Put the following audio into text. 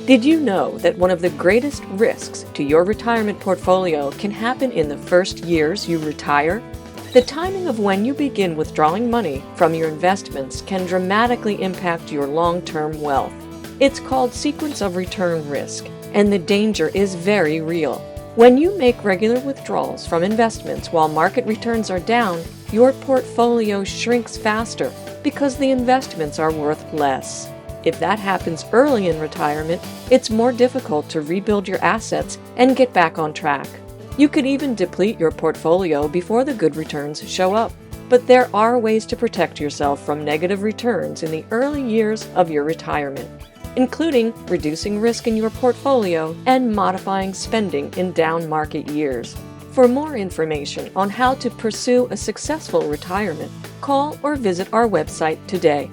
Did you know that one of the greatest risks to your retirement portfolio can happen in the first years you retire? The timing of when you begin withdrawing money from your investments can dramatically impact your long-term wealth. It's called sequence of return risk, and the danger is very real. When you make regular withdrawals from investments while market returns are down, your portfolio shrinks faster because the investments are worth less. If that happens early in retirement, it's more difficult to rebuild your assets and get back on track. You could even deplete your portfolio before the good returns show up. But there are ways to protect yourself from negative returns in the early years of your retirement, including reducing risk in your portfolio and modifying spending in down market years. For more information on how to pursue a successful retirement, call or visit our website today.